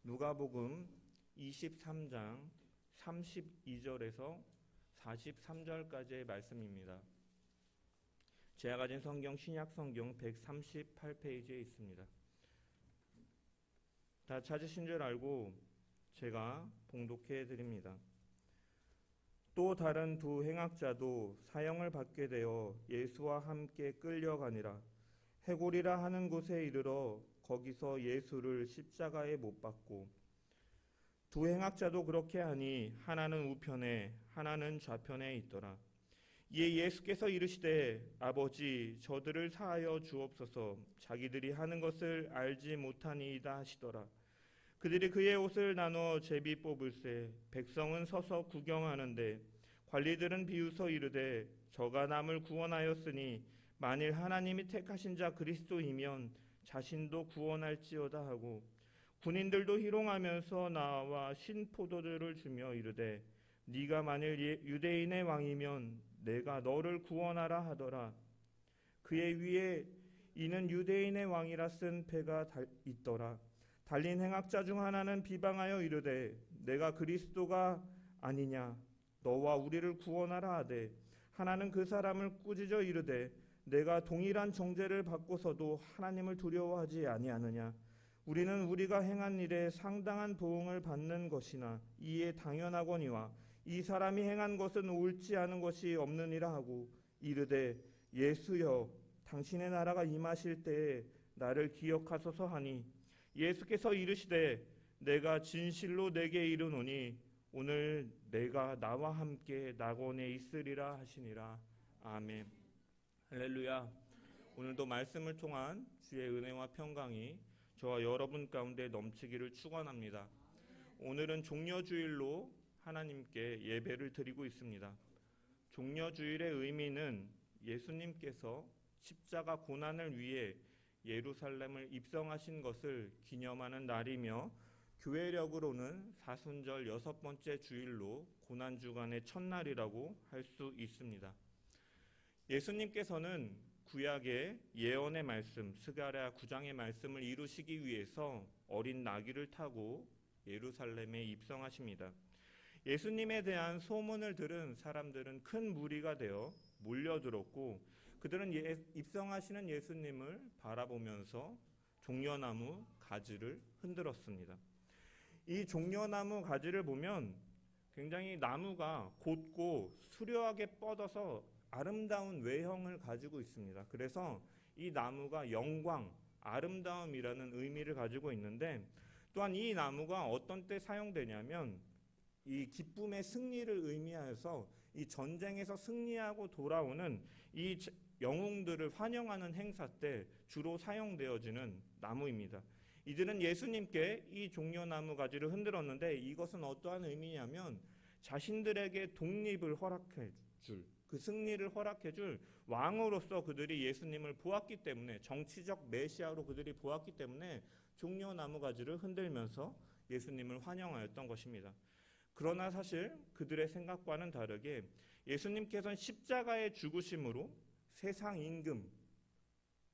누가복음 23장 32절에서 43절까지의 말씀입니다. 제가 가진 성경 신약성경 138페이지에 있습니다. 다 찾으신 줄 알고 제가 봉독해 드립니다. 또 다른 두 행악자도 사형을 받게 되어 예수와 함께 끌려가니라. 해골이라 하는 곳에 이르러 거기서 예수를 십자가에 못 박고, 두 행악자도 그렇게 하니 하나는 우편에 하나는 좌편에 있더라. 이에 예수께서 이르시되 아버지 저들을 사하여 주옵소서, 자기들이 하는 것을 알지 못하니이다 하시더라. 그들이 그의 옷을 나눠 제비 뽑을세 백성은 서서 구경하는데 관리들은 비웃어 이르되 저가 남을 구원하였으니 만일 하나님이 택하신 자 그리스도이면 자신도 구원할지어다 하고, 군인들도 희롱하면서 나와 신포도주를 주며 이르되 네가 만일 유대인의 왕이면 내가 너를 구원하라 하더라. 그의 위에 이는 유대인의 왕이라 쓴 패가 있더라. 달린 행악자 중 하나는 비방하여 이르되 내가 그리스도가 아니냐, 너와 우리를 구원하라 하되, 하나는 그 사람을 꾸짖어 이르되 내가 동일한 정죄를 받고서도 하나님을 두려워하지 아니하느냐. 우리는 우리가 행한 일에 상당한 보응을 받는 것이나 이에 당연하거니와 이 사람이 행한 것은 옳지 않은 것이 없느니라 하고 이르되 예수여 당신의 나라가 임하실 때에 나를 기억하소서 하니, 예수께서 이르시되 내가 진실로 내게 이르노니 오늘 내가 나와 함께 낙원에 있으리라 하시니라. 아멘. 할렐루야. 오늘도 말씀을 통한 주의 은혜와 평강이 저와 여러분 가운데 넘치기를 축원합니다. 오늘은 종려주일로 하나님께 예배를 드리고 있습니다. 종려주일의 의미는 예수님께서 십자가 고난을 위해 예루살렘을 입성하신 것을 기념하는 날이며, 교회력으로는 사순절 6번째 주일로 고난주간의 첫날이라고 할 수 있습니다. 예수님께서는 구약의 예언의 말씀, 스가랴 9장의 말씀을 이루시기 위해서 어린 나귀를 타고 예루살렘에 입성하십니다. 예수님에 대한 소문을 들은 사람들은 큰 무리가 되어 몰려들었고, 그들은 입성하시는 예수님을 바라보면서 종려나무 가지를 흔들었습니다. 이 종려나무 가지를 보면 굉장히 나무가 곧고 수려하게 뻗어서 아름다운 외형을 가지고 있습니다. 그래서 이 나무가 영광, 아름다움이라는 의미를 가지고 있는데, 또한 이 나무가 어떤 때 사용되냐면 이 기쁨의 승리를 의미하여서 이 전쟁에서 승리하고 돌아오는 이 영웅들을 환영하는 행사 때 주로 사용되어지는 나무입니다. 이들은 예수님께 이 종려나무 가지를 흔들었는데, 이것은 어떠한 의미냐면 자신들에게 독립을 허락해 줄, 그 승리를 허락해 줄 왕으로서 그들이 예수님을 보았기 때문에, 정치적 메시아로 그들이 보았기 때문에 종려나무 가지를 흔들면서 예수님을 환영하였던 것입니다. 그러나 사실 그들의 생각과는 다르게 예수님께서는 십자가의 죽으심으로 세상 임금,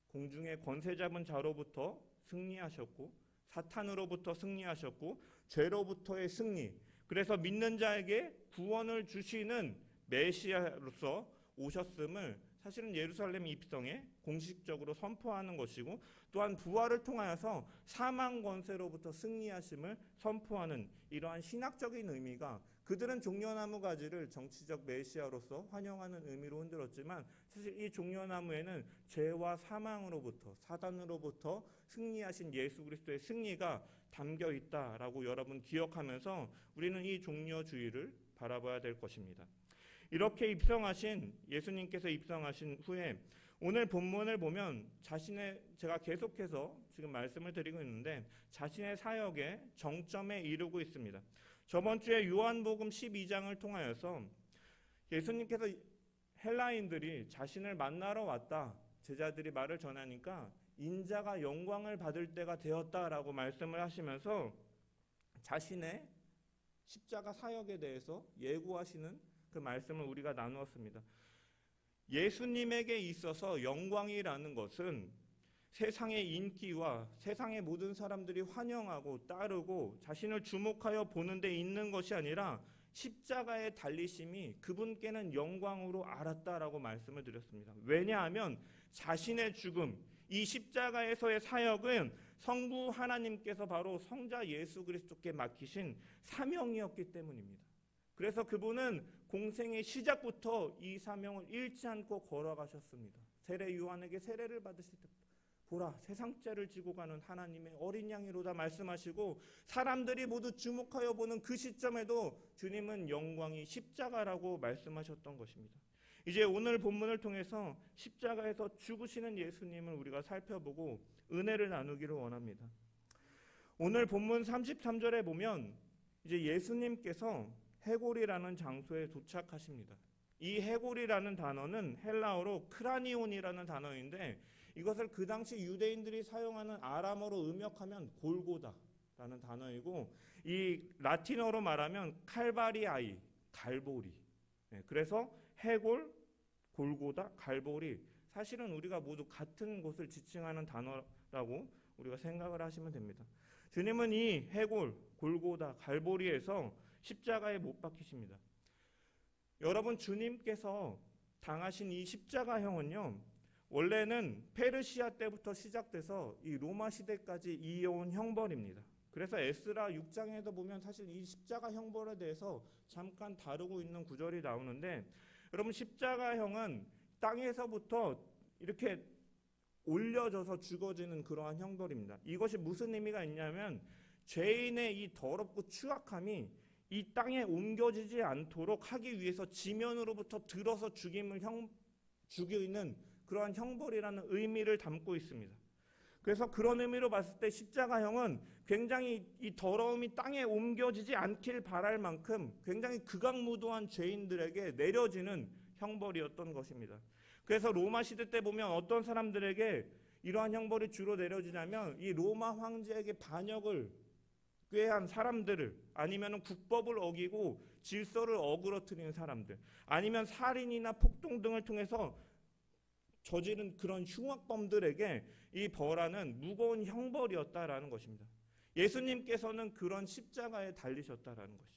공중의 권세 잡은 자로부터 승리하셨고, 사탄으로부터 승리하셨고, 죄로부터의 승리, 그래서 믿는 자에게 구원을 주시는 메시아로서 오셨음을 사실은 예루살렘 입성에 공식적으로 선포하는 것이고, 또한 부활을 통하여서 사망 권세로부터 승리하심을 선포하는 이러한 신학적인 의미가, 그들은 종려나무 가지를 정치적 메시아로서 환영하는 의미로 흔들었지만 사실 이 종려나무에는 죄와 사망으로부터, 사단으로부터 승리하신 예수 그리스도의 승리가 담겨 있다라고 여러분 기억하면서 우리는 이 종려주의를 바라봐야 될 것입니다. 이렇게 입성하신 예수님께서 입성하신 후에 오늘 본문을 보면 제가 계속해서 지금 말씀을 드리고 있는데 자신의 사역의 정점에 이르고 있습니다. 저번 주에 요한복음 12장을 통하여서 예수님께서 헬라인들이 자신을 만나러 왔다, 제자들이 말을 전하니까 인자가 영광을 받을 때가 되었다라고 말씀을 하시면서 자신의 십자가 사역에 대해서 예고하시는 그 말씀을 우리가 나누었습니다. 예수님에게 있어서 영광이라는 것은 세상의 인기와 세상의 모든 사람들이 환영하고 따르고 자신을 주목하여 보는 데 있는 것이 아니라 십자가의 달리심이 그분께는 영광으로 알았다라고 말씀을 드렸습니다. 왜냐하면 자신의 죽음, 이 십자가에서의 사역은 성부 하나님께서 바로 성자 예수 그리스도께 맡기신 사명이었기 때문입니다. 그래서 그분은 공생의 시작부터 이 사명을 잃지 않고 걸어가셨습니다. 세례 요한에게 세례를 받으실 때 보라 세상 죄를 지고 가는 하나님의 어린 양이로다 말씀하시고 사람들이 모두 주목하여 보는 그 시점에도 주님은 영광이 십자가라고 말씀하셨던 것입니다. 이제 오늘 본문을 통해서 십자가에서 죽으시는 예수님을 우리가 살펴보고 은혜를 나누기를 원합니다. 오늘 본문 33절에 보면 이제 예수님께서 해골이라는 장소에 도착하십니다. 이 해골이라는 단어는 헬라어로 크라니온이라는 단어인데 이것을 그 당시 유대인들이 사용하는 아람어로 음역하면 골고다라는 단어이고 이 라틴어로 말하면 칼바리아이, 갈보리. 그래서 해골, 골고다, 갈보리 사실은 우리가 모두 같은 곳을 지칭하는 단어라고 우리가 생각을 하시면 됩니다. 주님은 이 해골, 골고다, 갈보리에서 십자가에 못 박히십니다. 여러분 주님께서 당하신 이 십자가형은요 원래는 페르시아 때부터 시작돼서 이 로마 시대까지 이어온 형벌입니다. 그래서 에스라 6장에도 보면 사실 이 십자가 형벌에 대해서 잠깐 다루고 있는 구절이 나오는데 여러분 십자가형은 땅에서부터 이렇게 올려져서 죽어지는 그러한 형벌입니다. 이것이 무슨 의미가 있냐면 죄인의 이 더럽고 추악함이 이 땅에 옮겨지지 않도록 하기 위해서 지면으로부터 들어서 죽이는 그러한 형벌이라는 의미를 담고 있습니다. 그래서 그런 의미로 봤을 때 십자가형은 굉장히 이 더러움이 땅에 옮겨지지 않길 바랄 만큼 굉장히 극악무도한 죄인들에게 내려지는 형벌이었던 것입니다. 그래서 로마 시대 때 보면 어떤 사람들에게 이러한 형벌이 주로 내려지냐면 이 로마 황제에게 반역을 꾀한 사람들을 아니면 국법을 어기고 질서를 어그러뜨리는 사람들 아니면 살인이나 폭동 등을 통해서 저지른 그런 흉악범들에게 이 벌하는 무거운 형벌이었다라는 것입니다. 예수님께서는 그런 십자가에 달리셨다라는 것이죠.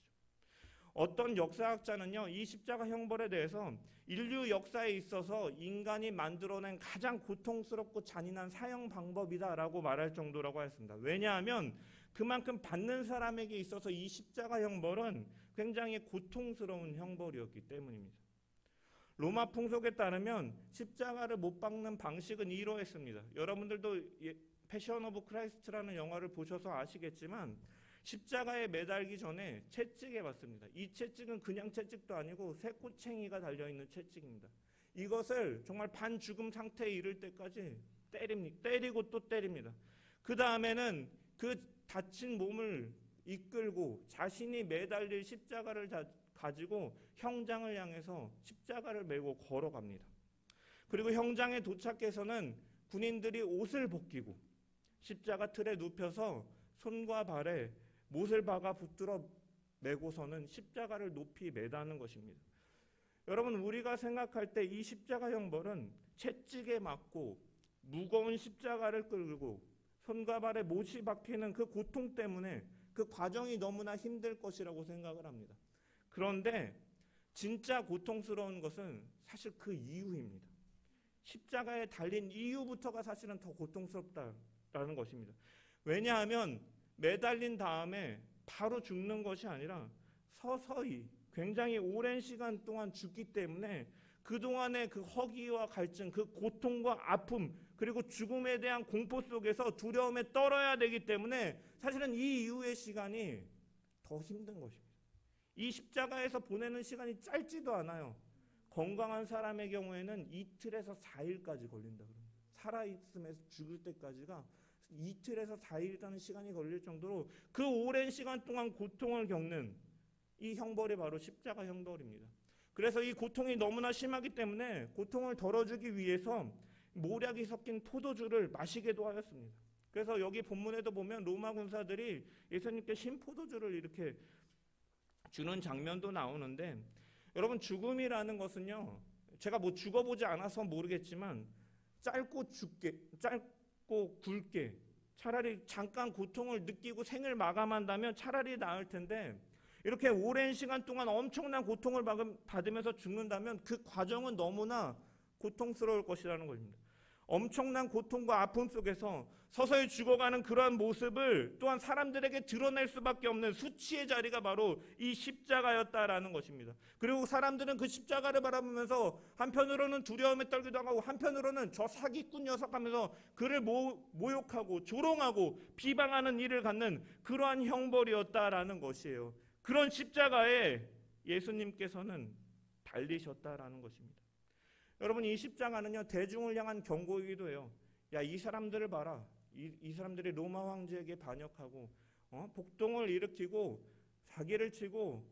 어떤 역사학자는요 이 십자가 형벌에 대해서 인류 역사에 있어서 인간이 만들어낸 가장 고통스럽고 잔인한 사형 방법이다라고 말할 정도라고 했습니다. 왜냐하면 그만큼 받는 사람에게 있어서 이 십자가 형벌은 굉장히 고통스러운 형벌이었기 때문입니다. 로마 풍속에 따르면 십자가를 못 박는 방식은 이러했습니다. 여러분들도 패션 오브 크라이스트라는 영화를 보셔서 아시겠지만 십자가에 매달기 전에 채찍에 맞습니다. 이 채찍은 그냥 채찍도 아니고 쇠꼬챙이가 달려있는 채찍입니다. 이것을 정말 반죽음 상태에 이를 때까지 때리고 또 때립니다. 그 다음에는 그 다친 몸을 이끌고 자신이 매달릴 십자가를 가지고 형장을 향해서 십자가를 메고 걸어갑니다. 그리고 형장에 도착해서는 군인들이 옷을 벗기고 십자가 틀에 눕혀서 손과 발에 못을 박아 붙들어 메고서는 십자가를 높이 매다는 것입니다. 여러분 우리가 생각할 때 이 십자가 형벌은 채찍에 맞고 무거운 십자가를 끌고 손과 발에 못이 박히는 그 고통 때문에 그 과정이 너무나 힘들 것이라고 생각을 합니다. 그런데 진짜 고통스러운 것은 사실 그 이유입니다. 십자가에 달린 이유부터가 사실은 더 고통스럽다라는 것입니다. 왜냐하면 매달린 다음에 바로 죽는 것이 아니라 서서히 굉장히 오랜 시간 동안 죽기 때문에 그동안의 그 허기와 갈증, 그 고통과 아픔, 그리고 죽음에 대한 공포 속에서 두려움에 떨어야 되기 때문에 사실은 이 이후의 시간이 더 힘든 것입니다. 이 십자가에서 보내는 시간이 짧지도 않아요. 건강한 사람의 경우에는 이틀에서 4일까지 걸린다 그럽니다. 살아있으면서 죽을 때까지가 이틀에서 4일이라는 시간이 걸릴 정도로 그 오랜 시간 동안 고통을 겪는 이 형벌이 바로 십자가 형벌입니다. 그래서 이 고통이 너무나 심하기 때문에 고통을 덜어주기 위해서 모략이 섞인 포도주를 마시게도 하였습니다. 그래서 여기 본문에도 보면 로마 군사들이 예수님께 신포도주를 이렇게 주는 장면도 나오는데 여러분 죽음이라는 것은요 제가 뭐 죽어보지 않아서 모르겠지만 춥고 굵게 차라리 잠깐 고통을 느끼고 생을 마감한다면 차라리 나을 텐데 이렇게 오랜 시간 동안 엄청난 고통을 받으면서 죽는다면 그 과정은 너무나 고통스러울 것이라는 것입니다. 엄청난 고통과 아픔 속에서 서서히 죽어가는 그러한 모습을 또한 사람들에게 드러낼 수밖에 없는 수치의 자리가 바로 이 십자가였다라는 것입니다. 그리고 사람들은 그 십자가를 바라보면서 한편으로는 두려움에 떨기도 하고 한편으로는 저 사기꾼 녀석 하면서 그를 모욕하고 조롱하고 비방하는 일을 갖는 그러한 형벌이었다라는 것이에요. 그런 십자가에 예수님께서는 달리셨다라는 것입니다. 여러분, 이 십자가는요 대중을 향한 경고이기도 해요. 야, 이 사람들을 봐라. 이 사람들이 로마 황제에게 반역하고 폭동을 일으키고 사기를 치고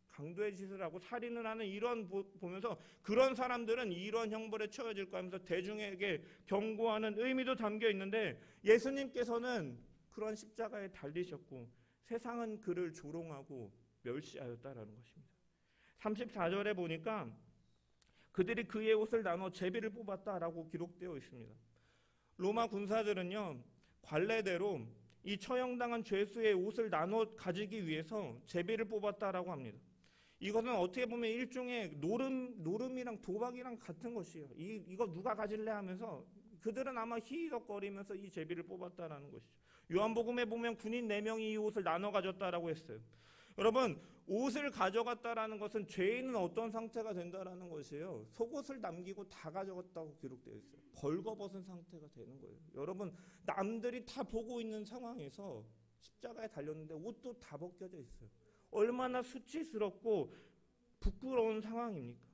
강도의 짓을 하고 살인을 하는 이런 보면서 그런 사람들은 이런 형벌에 처해질 거 하면서 대중에게 경고하는 의미도 담겨 있는데 예수님께서는 그런 십자가에 달리셨고 세상은 그를 조롱하고 멸시하였다라는 것입니다. 34절에 보니까 그들이 그의 옷을 나눠 제비를 뽑았다라고 기록되어 있습니다. 로마 군사들은요 관례대로 이 처형당한 죄수의 옷을 나눠 가지기 위해서 제비를 뽑았다라고 합니다. 이것은 어떻게 보면 일종의 노름이랑 도박이랑 같은 것이에요. 이거 누가 가질래 하면서 그들은 아마 희희덕거리면서 이 제비를 뽑았다라는 것이죠. 요한복음에 보면 군인 4명이 이 옷을 나눠 가졌다라고 했어요. 여러분, 옷을 가져갔다라는 것은 죄인은 어떤 상태가 된다라는 것이에요. 속옷을 남기고 다 가져갔다고 기록되어 있어요. 벌거벗은 상태가 되는 거예요. 여러분, 남들이 다 보고 있는 상황에서 십자가에 달렸는데 옷도 다 벗겨져 있어요. 얼마나 수치스럽고 부끄러운 상황입니까?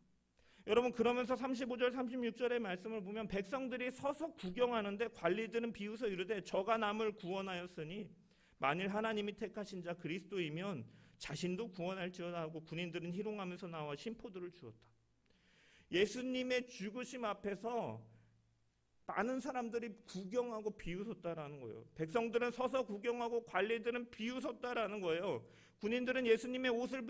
여러분, 그러면서 35절 36절의 말씀을 보면 백성들이 서서 구경하는데 관리들은 비웃어 이르되 저가 남을 구원하였으니 만일 하나님이 택하신 자 그리스도이면 자신도 구원할지어다 하고 군인들은 희롱하면서 나와 심포도를 주었다. 예수님의 죽으심 앞에서 많은 사람들이 구경하고 비웃었다라는 거예요. 백성들은 서서 구경하고 관리들은 비웃었다라는 거예요. 군인들은 예수님의 옷을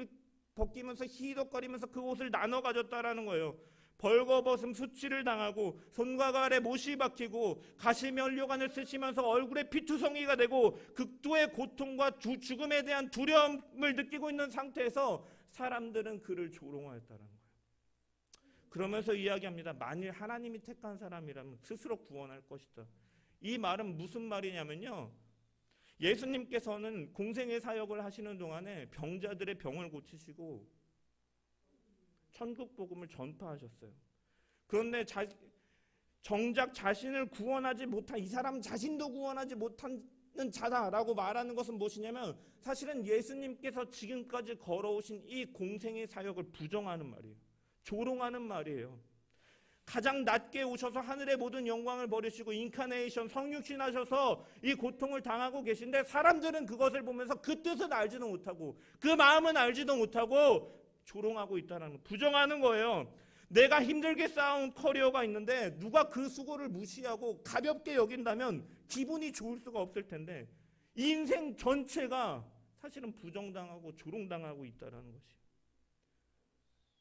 벗기면서 희덕거리면서 그 옷을 나눠 가졌다라는 거예요. 벌거벗음 수치를 당하고 손과 발에 못이 박히고 가시면류관을 쓰시면서 얼굴에 피투성이가 되고 극도의 고통과 죽음에 대한 두려움을 느끼고 있는 상태에서 사람들은 그를 조롱하였다는 거예요. 그러면서 이야기합니다. 만일 하나님이 택한 사람이라면 스스로 구원할 것이다. 이 말은 무슨 말이냐면요, 예수님께서는 공생의 사역을 하시는 동안에 병자들의 병을 고치시고 천국 복음을 전파하셨어요. 그런데 정작 자신을 구원하지 못한 이 사람 자신도 구원하지 못하는 자다라고 말하는 것은 무엇이냐면 사실은 예수님께서 지금까지 걸어오신 이 공생의 사역을 부정하는 말이에요. 조롱하는 말이에요. 가장 낮게 오셔서 하늘의 모든 영광을 버리시고 인카네이션 성육신 하셔서 이 고통을 당하고 계신데 사람들은 그것을 보면서 그 뜻은 알지도 못하고 그 마음은 알지도 못하고 조롱하고 있다는, 부정하는 거예요. 내가 힘들게 쌓아온 커리어가 있는데 누가 그 수고를 무시하고 가볍게 여긴다면 기분이 좋을 수가 없을 텐데 인생 전체가 사실은 부정당하고 조롱당하고 있다는 것이에요.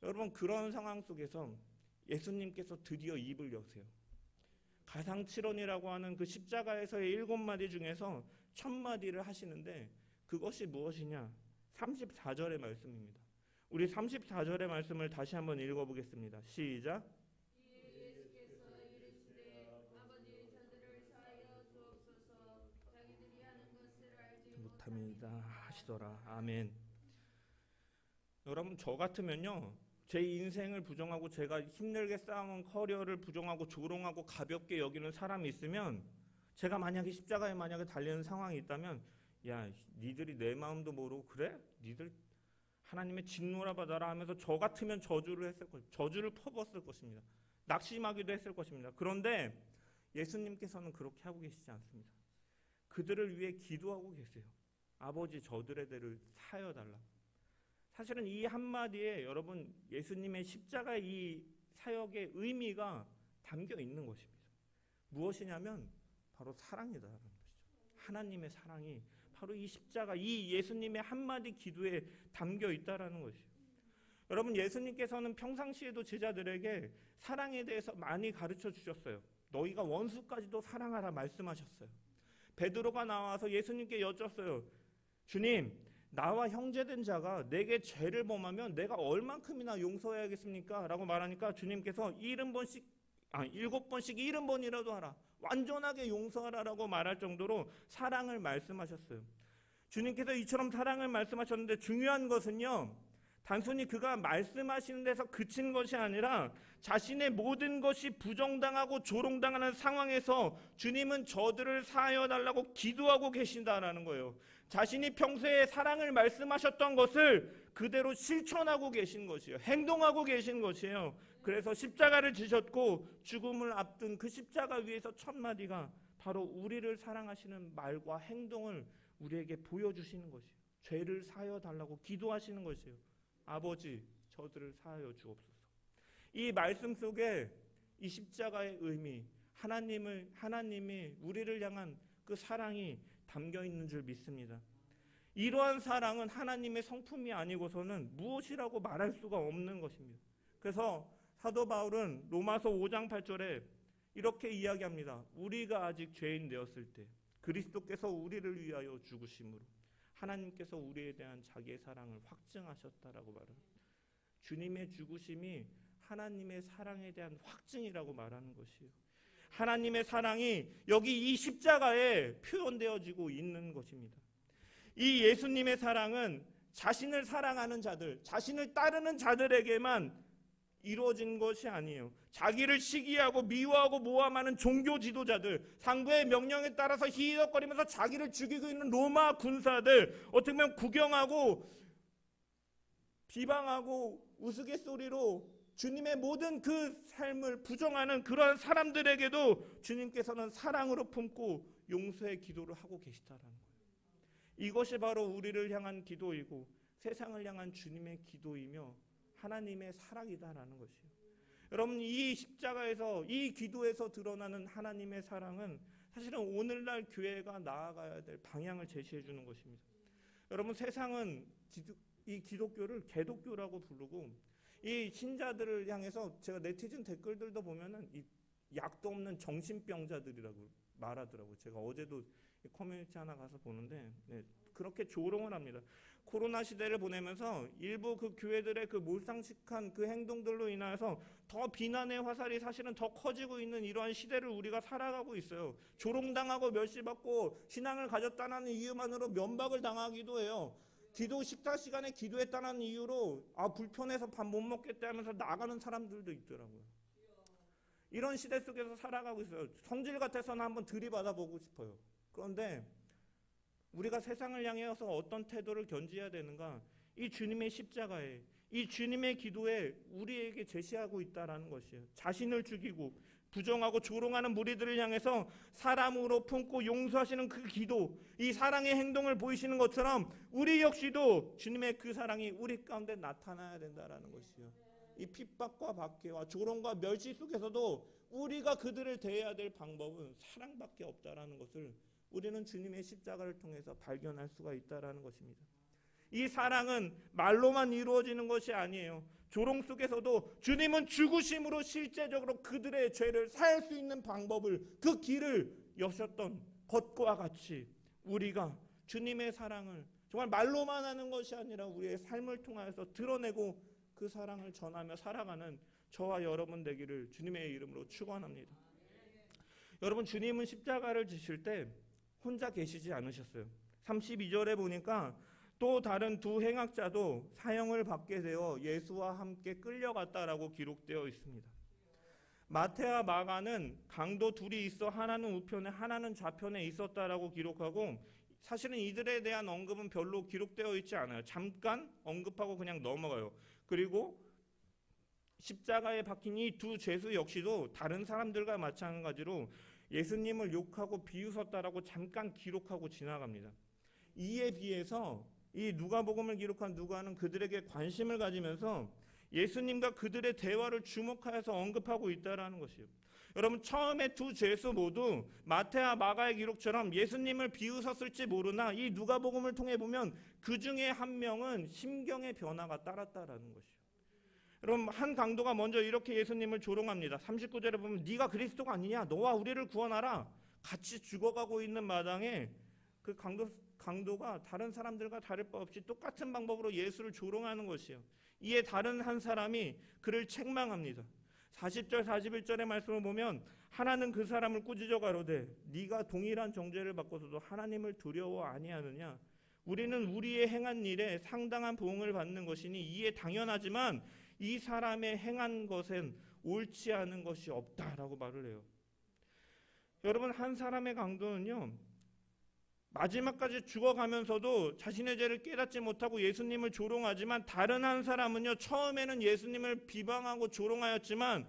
여러분, 그런 상황 속에서 예수님께서 드디어 입을 여세요. 가상칠언이라고 하는 그 십자가에서의 7마디 중에서 첫 마디를 하시는데 그것이 무엇이냐? 34절의 말씀입니다. 우리 34절의 말씀을 다시 한번 읽어보겠습니다. 시작. 예수께서 이르시되 아버지 저들을 사하여 주옵소서 자기들이 하는 것을 알지 못함이다 하시더라. 아멘. 여러분, 저 같으면요, 제 인생을 부정하고 제가 힘들게 쌓아온 커리어를 부정하고 조롱하고 가볍게 여기는 사람이 있으면 제가 만약에 십자가에 달리는 상황이 있다면 야, 니들이 내 마음도 모르고 그래? 니들 하나님의 진노라 받아라 하면서 저 같으면 저주를 했을 것입니다. 저주를 퍼붓을 것입니다. 낙심하기도 했을 것입니다. 그런데 예수님께서는 그렇게 하고 계시지 않습니다. 그들을 위해 기도하고 계세요. 아버지 저들의 죄를 사여달라. 사실은 이 한마디에 여러분 예수님의 십자가의 이 사역의 의미가 담겨 있는 것입니다. 무엇이냐면 바로 사랑이다라는 것이죠. 하나님의 사랑이 바로 이 십자가, 이 예수님의 한마디 기도에 담겨 있다라는 것이에요. 여러분, 예수님께서는 평상시에도 제자들에게 사랑에 대해서 많이 가르쳐 주셨어요. 너희가 원수까지도 사랑하라 말씀하셨어요. 베드로가 나와서 예수님께 여쭸어요. 주님, 나와 형제된 자가 내게 죄를 범하면 내가 얼만큼이나 용서해야겠습니까? 라고 말하니까 주님께서 7번씩 70번이라도 하라, 완전하게 용서하라라고 말할 정도로 사랑을 말씀하셨어요. 주님께서 이처럼 사랑을 말씀하셨는데 중요한 것은요, 단순히 그가 말씀하시는 데서 그친 것이 아니라 자신의 모든 것이 부정당하고 조롱당하는 상황에서 주님은 저들을 사하여 달라고 기도하고 계신다라는 거예요. 자신이 평소에 사랑을 말씀하셨던 것을 그대로 실천하고 계신 것이에요. 행동하고 계신 것이에요. 그래서 십자가를 지셨고 죽음을 앞둔 그 십자가 위에서 첫 마디가 바로 우리를 사랑하시는 말과 행동을 우리에게 보여주시는 것이에요. 죄를 사하여 달라고 기도하시는 것이에요. 아버지, 저들을 사하여 주옵소서. 이 말씀 속에 이 십자가의 의미, 하나님이 우리를 향한 그 사랑이 담겨 있는 줄 믿습니다. 이러한 사랑은 하나님의 성품이 아니고서는 무엇이라고 말할 수가 없는 것입니다. 그래서 사도 바울은 로마서 5장 8절에 이렇게 이야기합니다. 우리가 아직 죄인 되었을 때 그리스도께서 우리를 위하여 죽으심으로 하나님께서 우리에 대한 자기의 사랑을 확증하셨다라고 말합니다. 주님의 죽으심이 하나님의 사랑에 대한 확증이라고 말하는 것이에요. 하나님의 사랑이 여기 이 십자가에 표현되어지고 있는 것입니다. 이 예수님의 사랑은 자신을 사랑하는 자들, 자신을 따르는 자들에게만 이루어진 것이 아니에요. 자기를 시기하고 미워하고 모함하는 종교 지도자들, 상부의 명령에 따라서 희덕거리면서 자기를 죽이고 있는 로마 군사들, 어떻게 보면 구경하고 비방하고 우스갯소리로 주님의 모든 그 삶을 부정하는 그러한 사람들에게도 주님께서는 사랑으로 품고 용서의 기도를 하고 계시다라는 거예요. 이것이 바로 우리를 향한 기도이고 세상을 향한 주님의 기도이며 하나님의 사랑이다라는 것이에요. 여러분, 이 십자가에서, 이 기도에서 드러나는 하나님의 사랑은 사실은 오늘날 교회가 나아가야 될 방향을 제시해 주는 것입니다. 여러분, 세상은 이 기독교를 개독교라고 부르고 이 신자들을 향해서 제가 네티즌 댓글들도 보면은 이 약도 없는 정신병자들이라고 말하더라고요. 제가 어제도 커뮤니티 하나 가서 보는데 그렇게 조롱을 합니다. 코로나 시대를 보내면서 일부 그 교회들의 그 몰상식한 그 행동들로 인하여서 더 비난의 화살이 사실은 더 커지고 있는 이러한 시대를 우리가 살아가고 있어요. 조롱당하고 멸시받고 신앙을 가졌다는 이유만으로 면박을 당하기도 해요. 기도 식사 시간에 기도했다는 이유로 불편해서 밥 못 먹겠다 하면서 나가는 사람들도 있더라고요. 이런 시대 속에서 살아가고 있어요. 성질 같아서는 한번 들이받아 보고 싶어요. 그런데 우리가 세상을 향해서 어떤 태도를 견지해야 되는가? 이 주님의 십자가에, 이 주님의 기도에 우리에게 제시하고 있다라는 것이에요. 자신을 죽이고 부정하고 조롱하는 무리들을 향해서 사람으로 품고 용서하시는 그 기도, 이 사랑의 행동을 보이시는 것처럼 우리 역시도 주님의 그 사랑이 우리 가운데 나타나야 된다라는 것이요. 이 핍박과 박해와 조롱과 멸시 속에서도 우리가 그들을 대해야 될 방법은 사랑밖에 없다라는 것을 우리는 주님의 십자가를 통해서 발견할 수가 있다라는 것입니다. 이 사랑은 말로만 이루어지는 것이 아니에요. 조롱 속에서도 주님은 죽으심으로 실제적으로 그들의 죄를 살 수 있는 방법을, 그 길을 여셨던 것과 같이 우리가 주님의 사랑을 정말 말로만 하는 것이 아니라 우리의 삶을 통하여서 드러내고 그 사랑을 전하며 살아가는 저와 여러분 되기를 주님의 이름으로 축원합니다. 여러분, 주님은 십자가를 지실 때 혼자 계시지 않으셨어요. 32절에 보니까 또 다른 두 행악자도 사형을 받게 되어 예수와 함께 끌려갔다라고 기록되어 있습니다. 마태와 마가는 강도 둘이 있어 하나는 우편에 하나는 좌편에 있었다라고 기록하고 사실은 이들에 대한 언급은 별로 기록되어 있지 않아요. 잠깐 언급하고 그냥 넘어가요. 그리고 십자가에 박힌 이 두 죄수 역시도 다른 사람들과 마찬가지로 예수님을 욕하고 비웃었다라고 잠깐 기록하고 지나갑니다. 이에 비해서 이 누가복음을 기록한 누가는 그들에게 관심을 가지면서 예수님과 그들의 대화를 주목하여서 언급하고 있다라는 것이에요. 여러분, 처음에 두 죄수 모두 마태와 마가의 기록처럼 예수님을 비웃었을지 모르나 이 누가복음을 통해 보면 그 중에 한 명은 심경의 변화가 따랐다라는 것이에요. 여러분, 한 강도가 먼저 이렇게 예수님을 조롱합니다. 39절에 보면 네가 그리스도가 아니냐, 너와 우리를 구원하라. 같이 죽어가고 있는 마당에 그 강도가 다른 사람들과 다를 바 없이 똑같은 방법으로 예수를 조롱하는 것이에요. 이에 다른 한 사람이 그를 책망합니다. 40절 41절의 말씀을 보면 하나는 그 사람을 꾸짖어 가로되 네가 동일한 정죄를 받고서도 하나님을 두려워 아니하느냐. 우리는 우리의 행한 일에 상당한 보응을 받는 것이니 이에 당연하지만 이 사람의 행한 것은 옳지 않은 것이 없다라고 말을 해요. 여러분, 한 사람의 강도는요, 마지막까지 죽어가면서도 자신의 죄를 깨닫지 못하고 예수님을 조롱하지만, 다른 한 사람은요, 처음에는 예수님을 비방하고 조롱하였지만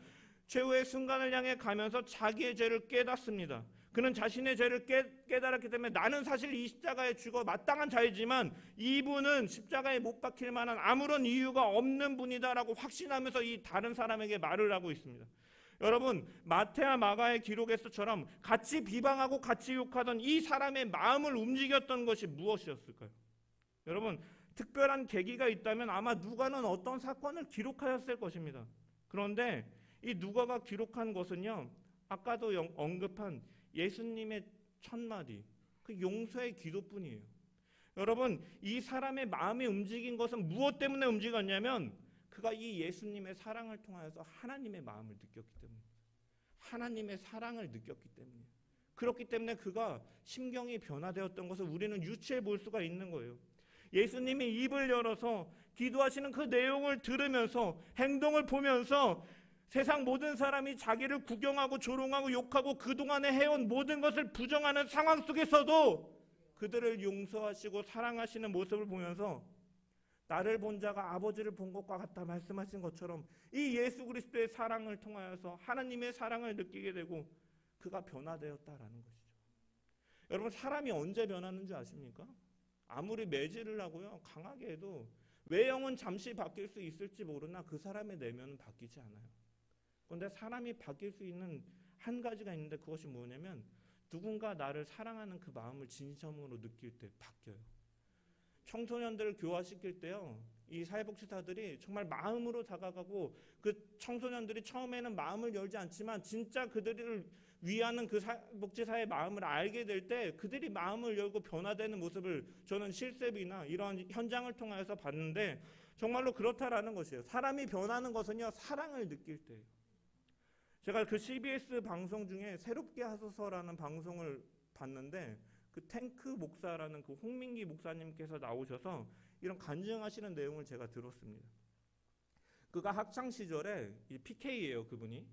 최후의 순간을 향해 가면서 자기의 죄를 깨닫습니다. 그는 자신의 죄를 깨달았기 때문에 나는 사실 이 십자가에 죽어 마땅한 자이지만 이분은 십자가에 못 박힐 만한 아무런 이유가 없는 분이다라고 확신하면서 이 다른 사람에게 말을 하고 있습니다. 여러분, 마태와 마가의 기록에서처럼 같이 비방하고 같이 욕하던 이 사람의 마음을 움직였던 것이 무엇이었을까요? 여러분, 특별한 계기가 있다면 아마 누가는 어떤 사건을 기록하였을 것입니다. 그런데 이 누가가 기록한 것은요, 아까도 언급한 예수님의 첫마디, 그 용서의 기도뿐이에요. 여러분, 이 사람의 마음이 움직인 것은 무엇 때문에 움직였냐면 그가 이 예수님의 사랑을 통하여서 하나님의 마음을 느꼈기 때문입니다. 하나님의 사랑을 느꼈기 때문이에요. 그렇기 때문에 그가 심경이 변화되었던 것을 우리는 유추해 볼 수가 있는 거예요. 예수님이 입을 열어서 기도하시는 그 내용을 들으면서 행동을 보면서 세상 모든 사람이 자기를 구경하고 조롱하고 욕하고 그동안에 해온 모든 것을 부정하는 상황 속에서도 그들을 용서하시고 사랑하시는 모습을 보면서 나를 본 자가 아버지를 본 것과 같다 말씀하신 것처럼 이 예수 그리스도의 사랑을 통하여서 하나님의 사랑을 느끼게 되고 그가 변화되었다라는 것이죠. 여러분, 사람이 언제 변하는 줄 아십니까? 아무리 매질을 하고요, 강하게 해도 외형은 잠시 바뀔 수 있을지 모르나 그 사람의 내면은 바뀌지 않아요. 그런데 사람이 바뀔 수 있는 한 가지가 있는데 그것이 뭐냐면 누군가 나를 사랑하는 그 마음을 진심으로 느낄 때 바뀌어요. 청소년들을 교화시킬 때요, 이 사회복지사들이 정말 마음으로 다가가고 그 청소년들이 처음에는 마음을 열지 않지만 진짜 그들을 위하는 그 복지사의 마음을 알게 될 때 그들이 마음을 열고 변화되는 모습을 저는 실습이나 이런 현장을 통해서 봤는데 정말로 그렇다라는 것이에요. 사람이 변하는 것은요, 사랑을 느낄 때예요. 제가 그 CBS 방송 중에 새롭게 하소서라는 방송을 봤는데 그 탱크 목사라는 그 홍민기 목사님께서 나오셔서 이런 간증하시는 내용을 제가 들었습니다. 그가 학창 시절에 PK예요, 그분이.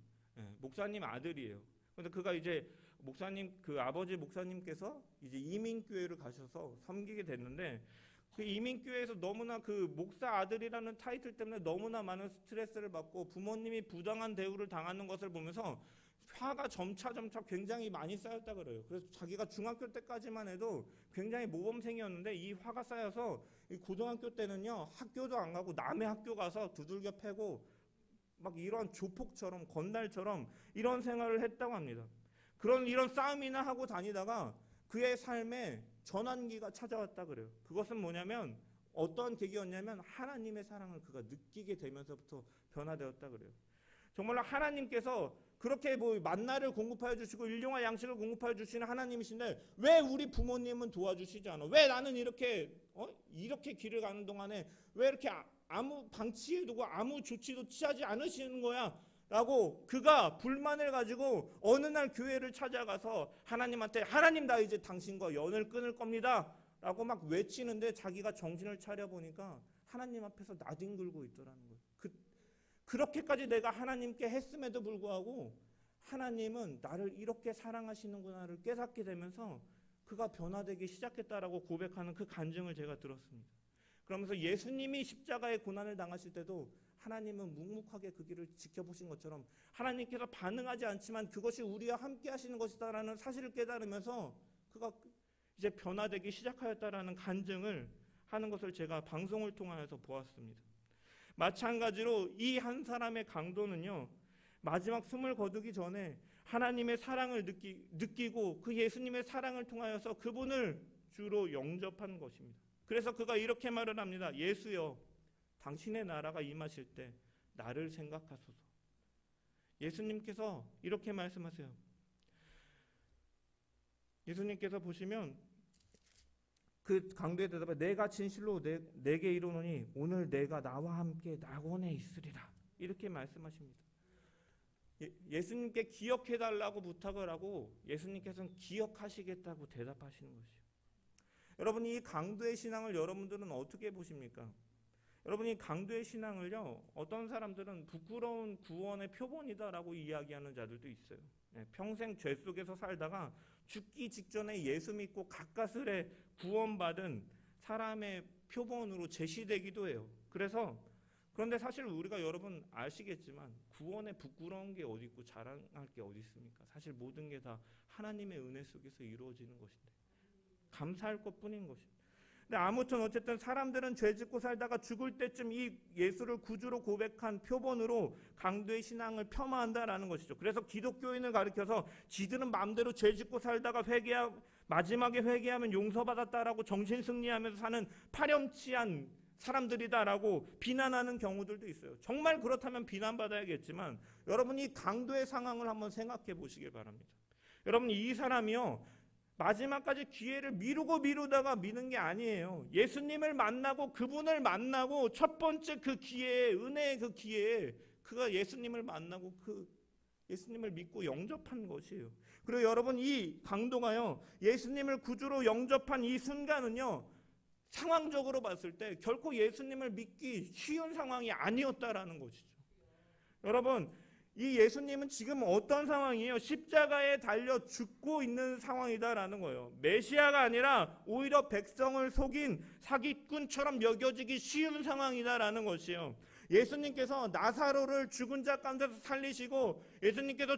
목사님 아들이에요. 그런데 그가 이제 목사님 그 아버지 목사님께서 이제 이민교회를 가셔서 섬기게 됐는데 그 이민교회에서 너무나 그 목사 아들이라는 타이틀 때문에 너무나 많은 스트레스를 받고 부모님이 부당한 대우를 당하는 것을 보면서 화가 점차 굉장히 많이 쌓였다 그래요. 그래서 자기가 중학교 때까지만 해도 굉장히 모범생이었는데 이 화가 쌓여서 이 고등학교 때는요, 학교도 안 가고 남의 학교 가서 두들겨 패고 막 이런 조폭처럼 건달처럼 이런 생활을 했다고 합니다. 이런 싸움이나 하고 다니다가 그의 삶에 전환기가 찾아왔다 그래요. 그것은 뭐냐면 어떤 계기였냐면 하나님의 사랑을 그가 느끼게 되면서부터 변화되었다 그래요. 정말로 하나님께서 그렇게 만나를 공급하여 주시고 일용할 양식을 공급하여 주시는 하나님이신데 왜 우리 부모님은 도와주시지 않아? 왜 나는 이렇게 길을 가는 동안에 왜 이렇게 아무 방치해두고 아무 조치도 취하지 않으시는 거야? 라고 그가 불만을 가지고 어느 날 교회를 찾아가서 하나님한테 하나님, 나 이제 당신과 연을 끊을 겁니다 라고 막 외치는데 자기가 정신을 차려보니까 하나님 앞에서 나뒹굴고 있더라는 거예요. 그렇게까지 내가 하나님께 했음에도 불구하고 하나님은 나를 이렇게 사랑하시는구나를 깨닫게 되면서 그가 변화되기 시작했다라고 고백하는 그 간증을 제가 들었습니다. 그러면서 예수님이 십자가의 고난을 당하실 때도 하나님은 묵묵하게 그 길을 지켜보신 것처럼 하나님께서 반응하지 않지만 그것이 우리와 함께 하시는 것이다라는 사실을 깨달으면서 그가 이제 변화되기 시작하였다라는 간증을 하는 것을 제가 방송을 통하여서 보았습니다. 마찬가지로 이 한 사람의 강도는요, 마지막 숨을 거두기 전에 하나님의 사랑을 느끼고 그 예수님의 사랑을 통하여서 그분을 주로 영접한 것입니다. 그래서 그가 이렇게 말을 합니다. 예수여, 당신의 나라가 임하실 때 나를 생각하소서. 예수님께서 이렇게 말씀하세요. 예수님께서 보시면 그 강도에 대답해 내가 진실로 내게 이르노니 오늘 내가 나와 함께 낙원에 있으리라. 이렇게 말씀하십니다. 예수님께 기억해달라고 부탁을 하고 예수님께서는 기억하시겠다고 대답하시는 것이요. 여러분, 이 강도의 신앙을 여러분들은 어떻게 보십니까? 여러분, 이 강도의 신앙을요, 어떤 사람들은 부끄러운 구원의 표본이다라고 이야기하는 자들도 있어요. 평생 죄 속에서 살다가 죽기 직전에 예수 믿고 가까스레 구원받은 사람의 표본으로 제시되기도 해요. 그런데 사실 우리가 여러분 아시겠지만 구원에 부끄러운 게 어디 있고 자랑할 게 어디 있습니까? 사실 모든 게 다 하나님의 은혜 속에서 이루어지는 것인데 감사할 것뿐인 것입니다. 근데 아무튼 어쨌든 사람들은 죄 짓고 살다가 죽을 때쯤 이 예수를 구주로 고백한 표본으로 강도의 신앙을 폄하한다라는 것이죠. 그래서 기독교인을 가리켜서 지들은 마음대로 죄 짓고 살다가 마지막에 회개하면 용서받았다라고 정신승리하면서 사는 파렴치한 사람들이다라고 비난하는 경우들도 있어요. 정말 그렇다면 비난받아야겠지만 여러분, 이 강도의 상황을 한번 생각해 보시길 바랍니다. 여러분, 이 사람이요, 마지막까지 기회를 미루다가 미는 게 아니에요. 예수님을 만나고 그분을 만나고 첫 번째 그 기회에, 은혜의 그 기회에 그가 예수님을 만나고 그 예수님을 믿고 영접한 것이에요. 그리고 여러분, 이 강도가요, 예수님을 구주로 영접한 이 순간은요, 상황적으로 봤을 때 결코 예수님을 믿기 쉬운 상황이 아니었다라는 것이죠. 여러분, 이 예수님은 지금 어떤 상황이에요? 십자가에 달려 죽고 있는 상황이다라는 거예요. 메시아가 아니라 오히려 백성을 속인 사기꾼처럼 여겨지기 쉬운 상황이다라는 것이에요. 예수님께서 나사로를 죽은 자 가운데서 살리시고 예수님께서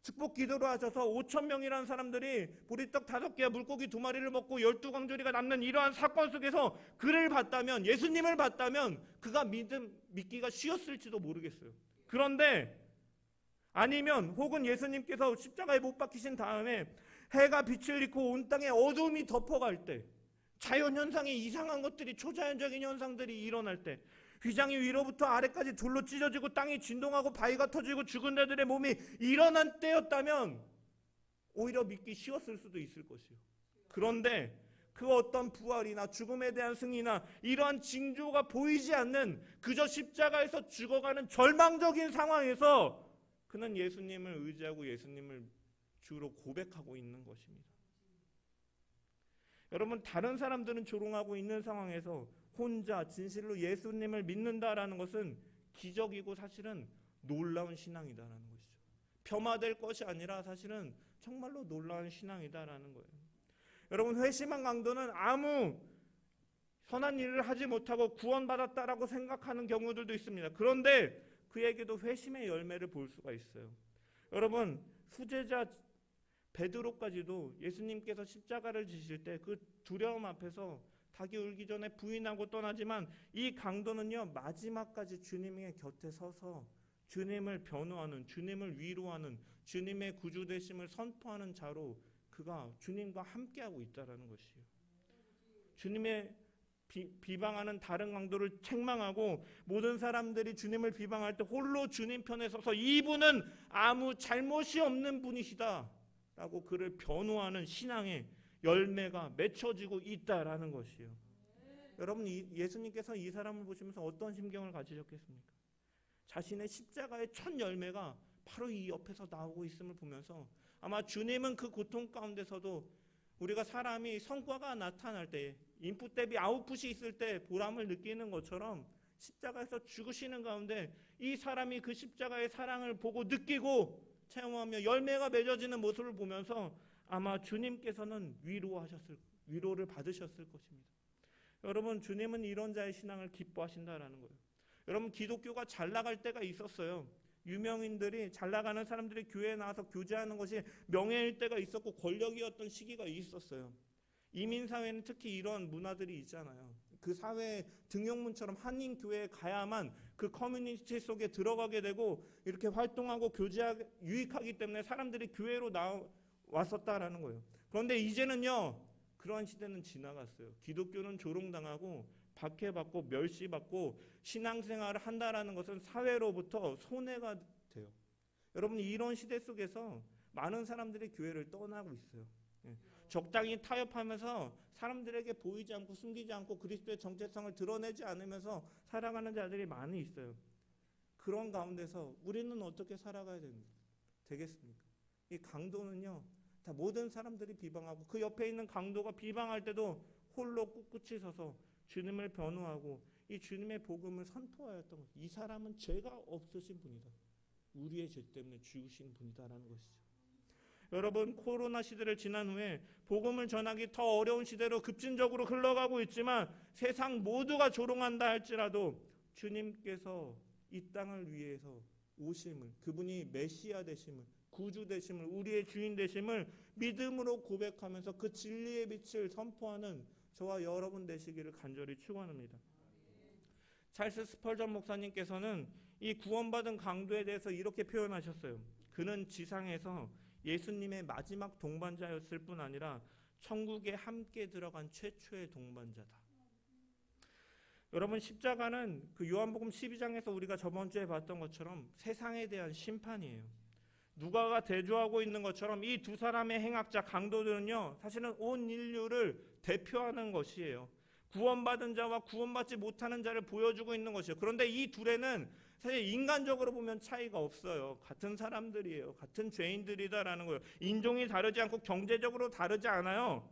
축복 기도를 하셔서 5,000명이라는 사람들이 보리떡 5개와 물고기 2마리를 먹고 12광주리가 남는 이러한 사건 속에서 그를 봤다면, 예수님을 봤다면 그가 믿기가 쉬웠을지도 모르겠어요. 그런데 아니면 혹은 예수님께서 십자가에 못 박히신 다음에 해가 빛을 잃고 온 땅에 어두움이 덮어갈 때, 자연현상에 이상한 것들이, 초자연적인 현상들이 일어날 때, 휘장이 위로부터 아래까지 돌로 찢어지고 땅이 진동하고 바위가 터지고 죽은 자들의 몸이 일어난 때였다면 오히려 믿기 쉬웠을 수도 있을 것이요. 그런데 그 어떤 부활이나 죽음에 대한 승리나 이러한 징조가 보이지 않는 그저 십자가에서 죽어가는 절망적인 상황에서 그는 예수님을 의지하고 예수님을 주로 고백하고 있는 것입니다. 여러분, 다른 사람들은 조롱하고 있는 상황에서 혼자 진실로 예수님을 믿는다라는 것은 기적이고 사실은 놀라운 신앙이다라는 것이죠. 폄하될 것이 아니라 사실은 정말로 놀라운 신앙이다라는 거예요. 여러분, 회심한 강도는 아무 선한 일을 하지 못하고 구원받았다라고 생각하는 경우들도 있습니다. 그런데 그에게도 회심의 열매를 볼 수가 있어요. 여러분, 수제자 베드로까지도 예수님께서 십자가를 지실 때 그 두려움 앞에서 닭이 울기 전에 부인하고 떠나지만 이 강도는요, 마지막까지 주님의 곁에 서서 주님을 변호하는, 주님을 위로하는, 주님의 구주 되심을 선포하는 자로 그가 주님과 함께하고 있다는 것이에요. 주님의 비방하는 다른 강도를 책망하고 모든 사람들이 주님을 비방할 때 홀로 주님 편에 서서 이분은 아무 잘못이 없는 분이시다 라고 그를 변호하는 신앙의 열매가 맺혀지고 있다라는 것이에요. 여러분, 예수님께서 이 사람을 보시면서 어떤 심경을 가지셨겠습니까? 자신의 십자가의 첫 열매가 바로 이 옆에서 나오고 있음을 보면서 아마 주님은 그 고통 가운데서도 우리가 사람이 성과가 나타날 때, 인풋 대비 아웃풋이 있을 때 보람을 느끼는 것처럼 십자가에서 죽으시는 가운데 이 사람이 그 십자가의 사랑을 보고 느끼고 체험하며 열매가 맺어지는 모습을 보면서 아마 주님께서는 위로를 받으셨을 것입니다. 여러분, 주님은 이런 자의 신앙을 기뻐하신다라는 거예요. 여러분, 기독교가 잘 나갈 때가 있었어요. 유명인들이, 잘 나가는 사람들이 교회에 나와서 교제하는 것이 명예일 때가 있었고 권력이었던 시기가 있었어요. 이민사회는 특히 이런 문화들이 있잖아요. 그 사회의 등용문처럼 한인교회에 가야만 그 커뮤니티 속에 들어가게 되고 이렇게 활동하고 교제하기 유익하기 때문에 사람들이 교회로 왔었다라는 거예요. 그런데 이제는요, 그러한 시대는 지나갔어요. 기독교는 조롱당하고 박해받고 멸시받고 신앙생활을 한다라는 것은 사회로부터 손해가 돼요. 여러분, 이런 시대 속에서 많은 사람들이 교회를 떠나고 있어요. 적당히 타협하면서 사람들에게 보이지 않고 숨기지 않고 그리스도의 정체성을 드러내지 않으면서 살아가는 자들이 많이 있어요. 그런 가운데서 우리는 어떻게 살아가야 되겠습니까? 이 강도는요, 다 모든 사람들이 비방하고 그 옆에 있는 강도가 비방할 때도 홀로 꿋꿋이 서서 주님을 변호하고 이 주님의 복음을 선포하였던 것. 이 사람은 죄가 없으신 분이다. 우리의 죄 때문에 죽으신 분이다라는 것이죠. 여러분, 코로나 시대를 지난 후에 복음을 전하기 더 어려운 시대로 급진적으로 흘러가고 있지만 세상 모두가 조롱한다 할지라도 주님께서 이 땅을 위해서 오심을, 그분이 메시아 되심을, 구주 되심을, 우리의 주인 되심을 믿음으로 고백하면서 그 진리의 빛을 선포하는 저와 여러분 되시기를 간절히 축원합니다. 찰스 스펄전 목사님께서는 이 구원받은 강도에 대해서 이렇게 표현하셨어요. 그는 지상에서 예수님의 마지막 동반자였을 뿐 아니라 천국에 함께 들어간 최초의 동반자다. 여러분, 십자가는 그 요한복음 12장에서 우리가 저번 주에 봤던 것처럼 세상에 대한 심판이에요. 누가가 대조하고 있는 것처럼 이 두 사람의 행악자 강도들은요, 사실은 온 인류를 대표하는 것이에요. 구원받은 자와 구원받지 못하는 자를 보여주고 있는 것이에요. 그런데 이 둘에는 사실 인간적으로 보면 차이가 없어요. 같은 사람들이에요. 같은 죄인들이다라는 거예요. 인종이 다르지 않고 경제적으로 다르지 않아요.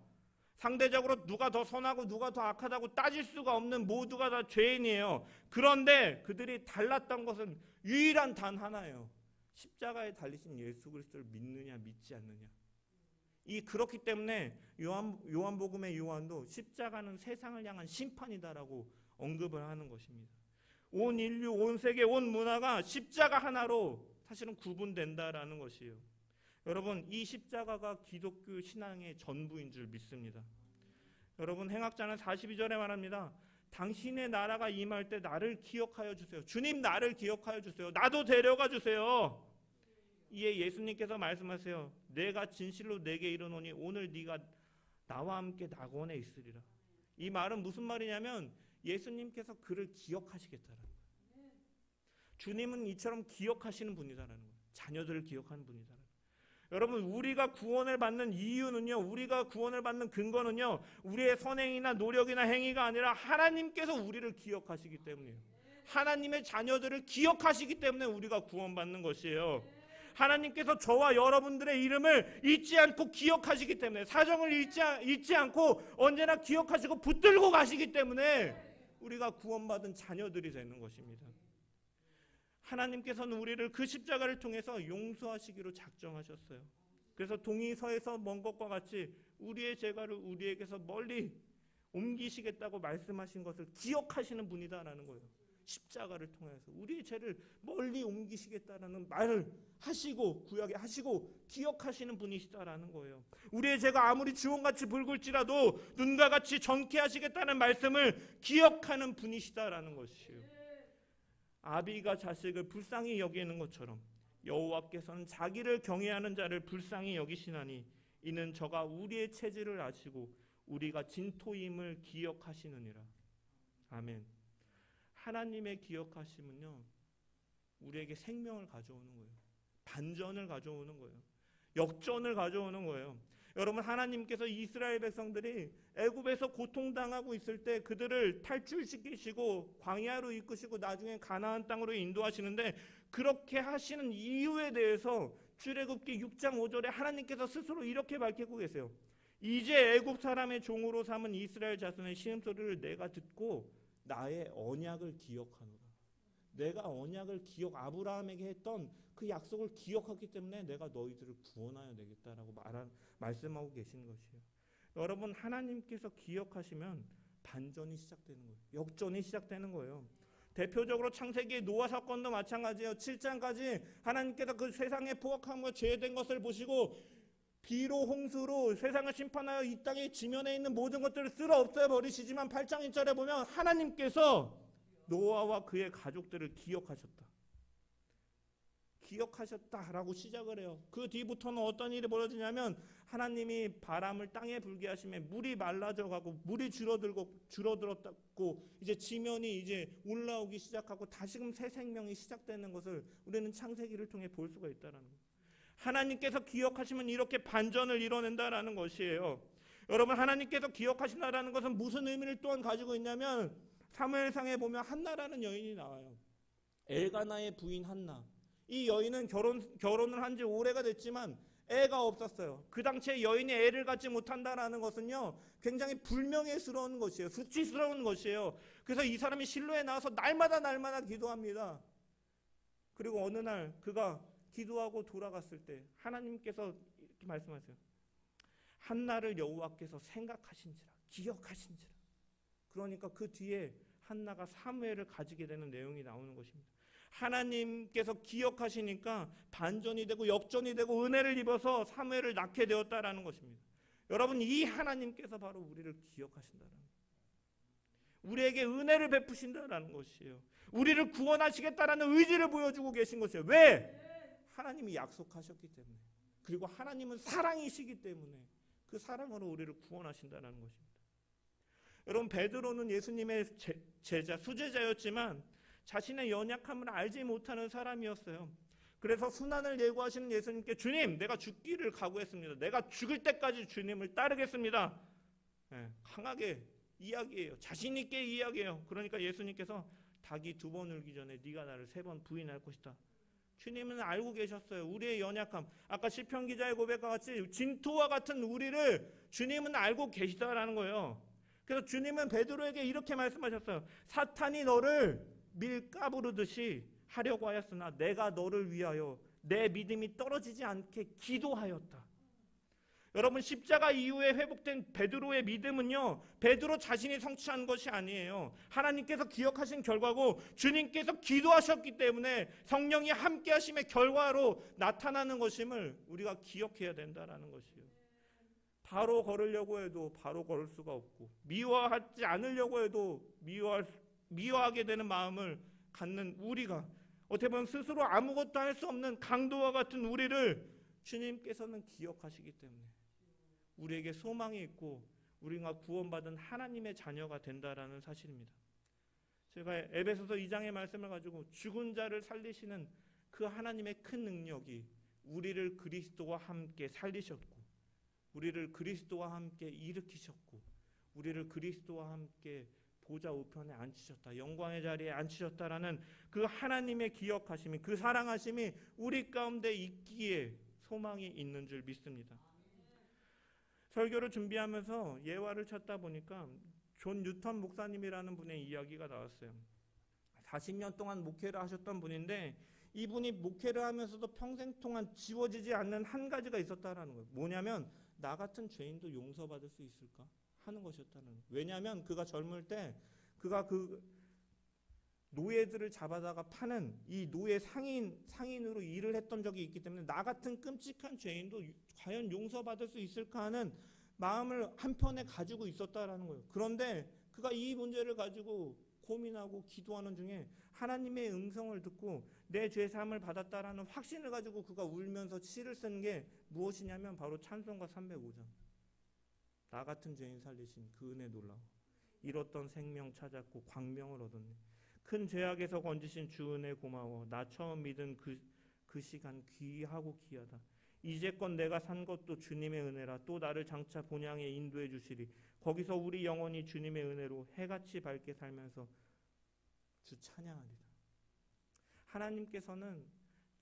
상대적으로 누가 더 선하고 누가 더 악하다고 따질 수가 없는 모두가 다 죄인이에요. 그런데 그들이 달랐던 것은 유일한 단 하나예요. 십자가에 달리신 예수 그리스도를 믿느냐 믿지 않느냐. 그렇기 때문에 요한복음의 요한도 십자가는 세상을 향한 심판이다라고 언급을 하는 것입니다. 온 인류, 온 세계, 온 문화가 십자가 하나로 사실은 구분된다라는 것이에요. 여러분, 이 십자가가 기독교 신앙의 전부인 줄 믿습니다. 여러분, 행악자는 42절에 말합니다. 당신의 나라가 임할 때 나를 기억하여 주세요. 주님, 나를 기억하여 주세요. 나도 데려가 주세요. 이에 예수님께서 말씀하세요. 내가 진실로 내게 이르노니 오늘 네가 나와 함께 낙원에 있으리라. 이 말은 무슨 말이냐면 예수님께서 그를 기억하시겠다라는 거예요. 주님은 이처럼 기억하시는 분이다라는 거예요. 자녀들을 기억하는 분이다라는 거예요. 여러분, 우리가 구원을 받는 이유는요, 우리가 구원을 받는 근거는요, 우리의 선행이나 노력이나 행위가 아니라 하나님께서 우리를 기억하시기 때문이에요. 하나님의 자녀들을 기억하시기 때문에 우리가 구원받는 것이에요. 하나님께서 저와 여러분들의 이름을 잊지 않고 기억하시기 때문에, 사정을 잊지 않고 언제나 기억하시고 붙들고 가시기 때문에 우리가 구원받은 자녀들이 되는 것입니다. 하나님께서는 우리를 그 십자가를 통해서 용서하시기로 작정하셨어요. 그래서 동이 서에서 먼 것과 같이 우리의 죄가를 우리에게서 멀리 옮기시겠다고 말씀하신 것을 기억하시는 분이다라는 거예요. 십자가를 통해서 우리의 죄를 멀리 옮기시겠다라는 말을 하시고 구약에 하시고 기억하시는 분이시다라는 거예요. 우리의 죄가 아무리 주홍같이 붉을지라도 눈과 같이 정케 하시겠다는 말씀을 기억하는 분이시다라는 것이에요. 아비가 자식을 불쌍히 여기는 것처럼 여호와께서는 자기를 경외하는 자를 불쌍히 여기시나니 이는 저가 우리의 체질을 아시고 우리가 진토임을 기억하시느니라. 아멘. 하나님의 기억하심은요, 우리에게 생명을 가져오는 거예요. 반전을 가져오는 거예요. 역전을 가져오는 거예요. 여러분, 하나님께서 이스라엘 백성들이 애굽에서 고통당하고 있을 때 그들을 탈출시키시고 광야로 이끄시고 나중에 가나안 땅으로 인도하시는데, 그렇게 하시는 이유에 대해서 출애굽기 6장 5절에 하나님께서 스스로 이렇게 밝히고 계세요. 이제 애굽 사람의 종으로 삼은 이스라엘 자손의 신음소리를 내가 듣고 나의 언약을 기억하노라. 내가 언약을 아브라함에게 했던 그 약속을 기억하기 때문에 내가 너희들을 구원하여 내겠다라고 말씀하고 계신 것이에요. 여러분, 하나님께서 기억하시면 반전이 시작되는 거예요. 역전이 시작되는 거예요. 대표적으로 창세기의 노아 사건도 마찬가지예요. 7장까지 하나님께서 그 세상의 포악함과 죄된 것을 보시고 비로 홍수로 세상을 심판하여 이 땅의 지면에 있는 모든 것들을 쓸어 없애 버리시지만 8장 1절에 보면 하나님께서 노아와 그의 가족들을 기억하셨다. 기억하셨다라고 시작을 해요. 그 뒤부터는 어떤 일이 벌어지냐면 하나님이 바람을 땅에 불게 하시면 물이 말라져가고 물이 줄어들었고 이제 지면이 이제 올라오기 시작하고 다시금 새 생명이 시작되는 것을 우리는 창세기를 통해 볼 수가 있다는 거예요. 하나님께서 기억하시면 이렇게 반전을 이뤄낸다라는 것이에요. 여러분, 하나님께서 기억하신다라는 것은 무슨 의미를 또한 가지고 있냐면 사무엘상에 보면 한나라는 여인이 나와요. 엘가나의 부인 한나. 이 여인은 결혼을 한 지 오래가 됐지만 애가 없었어요. 그 당시에 여인이 애를 갖지 못한다라는 것은요, 굉장히 불명예스러운 것이에요. 수치스러운 것이에요. 그래서 이 사람이 실로에 나와서 날마다 기도합니다. 그리고 어느 날 그가 기도하고 돌아갔을 때 하나님께서 이렇게 말씀하세요. 한나를 여호와께서 생각하신지라, 기억하신지라. 그러니까 그 뒤에 한나가 사무엘을 가지게 되는 내용이 나오는 것입니다. 하나님께서 기억하시니까 반전이 되고 역전이 되고 은혜를 입어서 사무엘을 낳게 되었다라는 것입니다. 여러분, 이 하나님께서 바로 우리를 기억하신다는 거예요. 우리에게 은혜를 베푸신다라는 것이에요. 우리를 구원하시겠다라는 의지를 보여주고 계신 것이에요. 왜? 하나님이 약속하셨기 때문에. 그리고 하나님은 사랑이시기 때문에 그 사랑으로 우리를 구원하신다는 것입니다. 여러분, 베드로는 예수님의 제자, 수제자였지만 자신의 연약함을 알지 못하는 사람이었어요. 그래서 순환을 예고하시는 예수님께 주님, 내가 죽기를 각오했습니다. 내가 죽을 때까지 주님을 따르겠습니다. 강하게 이야기해요. 자신 있게 이야기해요. 그러니까 예수님께서 닭이 2번 울기 전에 네가 나를 3번 부인할 것이다. 주님은 알고 계셨어요. 우리의 연약함. 아까 시편 기자의 고백과 같이 진토와 같은 우리를 주님은 알고 계시다라는 거예요. 그래서 주님은 베드로에게 이렇게 말씀하셨어요. 사탄이 너를 밀가부르듯이 하려고 하였으나 내가 너를 위하여 내 믿음이 떨어지지 않게 기도하였다. 여러분, 십자가 이후에 회복된 베드로의 믿음은요, 베드로 자신이 성취한 것이 아니에요. 하나님께서 기억하신 결과고 주님께서 기도하셨기 때문에 성령이 함께 하심의 결과로 나타나는 것임을 우리가 기억해야 된다는 것이에요. 바로 걸으려고 해도 바로 걸을 수가 없고, 미워하지 않으려고 해도 미워하게 되는 마음을 갖는 우리가, 어떻게 보면 스스로 아무것도 할 수 없는 강도와 같은 우리를 주님께서는 기억하시기 때문에 우리에게 소망이 있고 우리가 구원받은 하나님의 자녀가 된다라는 사실입니다. 제가 에베소서 2장의 말씀을 가지고 죽은 자를 살리시는 그 하나님의 큰 능력이 우리를 그리스도와 함께 살리셨고, 우리를 그리스도와 함께 일으키셨고, 우리를 그리스도와 함께 보좌 우편에 앉히셨다, 영광의 자리에 앉히셨다라는 그 하나님의 기억하심이, 그 사랑하심이 우리 가운데 있기에 소망이 있는 줄 믿습니다. 설교를 준비하면서 예화를 찾다 보니까 존 뉴턴 목사님이라는 분의 이야기가 나왔어요. 40년 동안 목회를 하셨던 분인데 이분이 목회를 하면서도 평생 동안 지워지지 않는 한 가지가 있었다라는 거예요. 뭐냐면 나 같은 죄인도 용서받을 수 있을까 하는 것이었다는 거예요. 왜냐하면 그가 젊을 때 그가 그 노예들을 잡아다가 파는 이 노예 상인으로 일을 했던 적이 있기 때문에 나 같은 끔찍한 죄인도 과연 용서받을 수 있을까 하는 마음을 한편에 가지고 있었다라는 거예요. 그런데 그가 이 문제를 가지고 고민하고 기도하는 중에 하나님의 음성을 듣고 내 죄사함을 받았다라는 확신을 가지고 그가 울면서 시를 쓴 게 무엇이냐면 바로 찬송가 305장. 나 같은 죄인 살리신 그 은혜 놀라워. 잃었던 생명 찾았고 광명을 얻었네. 큰 죄악에서 건지신 주 은혜 고마워. 나 처음 믿은 그 시간 귀하고 귀하다. 이제껏 내가 산 것도 주님의 은혜라. 또 나를 장차 본향에 인도해 주시리. 거기서 우리 영원히 주님의 은혜로 해같이 밝게 살면서 주 찬양하리라. 하나님께서는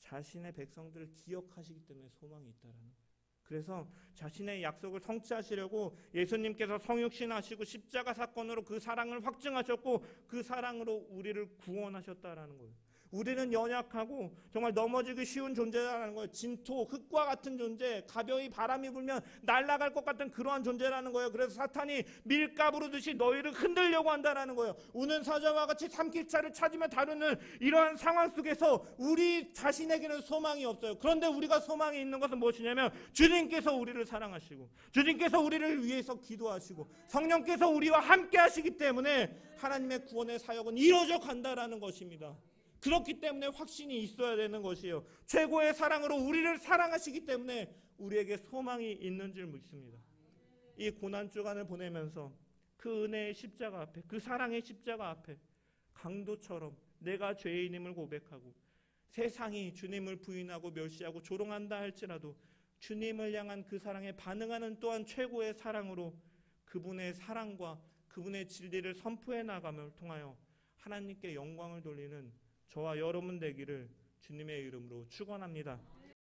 자신의 백성들을 기억하시기 때문에 소망이 있다라는 거예요. 그래서 자신의 약속을 성취하시려고 예수님께서 성육신하시고 십자가 사건으로 그 사랑을 확증하셨고 그 사랑으로 우리를 구원하셨다라는 거예요. 우리는 연약하고 정말 넘어지기 쉬운 존재라는 거예요. 진토, 흙과 같은 존재, 가벼이 바람이 불면 날아갈 것 같은 그러한 존재라는 거예요. 그래서 사탄이 밀가부르듯이 너희를 흔들려고 한다라는 거예요. 우는 사자와 같이 삼킬자를 찾으며 다루는 이러한 상황 속에서 우리 자신에게는 소망이 없어요. 그런데 우리가 소망이 있는 것은 무엇이냐면 주님께서 우리를 사랑하시고 주님께서 우리를 위해서 기도하시고 성령께서 우리와 함께 하시기 때문에 하나님의 구원의 사역은 이루어져 간다라는 것입니다. 그렇기 때문에 확신이 있어야 되는 것이에요. 최고의 사랑으로 우리를 사랑하시기 때문에 우리에게 소망이 있는 줄 믿습니다. 이 고난 주간을 보내면서 그 은혜의 십자가 앞에, 그 사랑의 십자가 앞에 강도처럼 내가 죄인임을 고백하고 세상이 주님을 부인하고 멸시하고 조롱한다 할지라도 주님을 향한 그 사랑에 반응하는 또한 최고의 사랑으로 그분의 사랑과 그분의 진리를 선포해 나감을 통하여 하나님께 영광을 돌리는 저와 여러분 되기를 주님의 이름으로 축원합니다.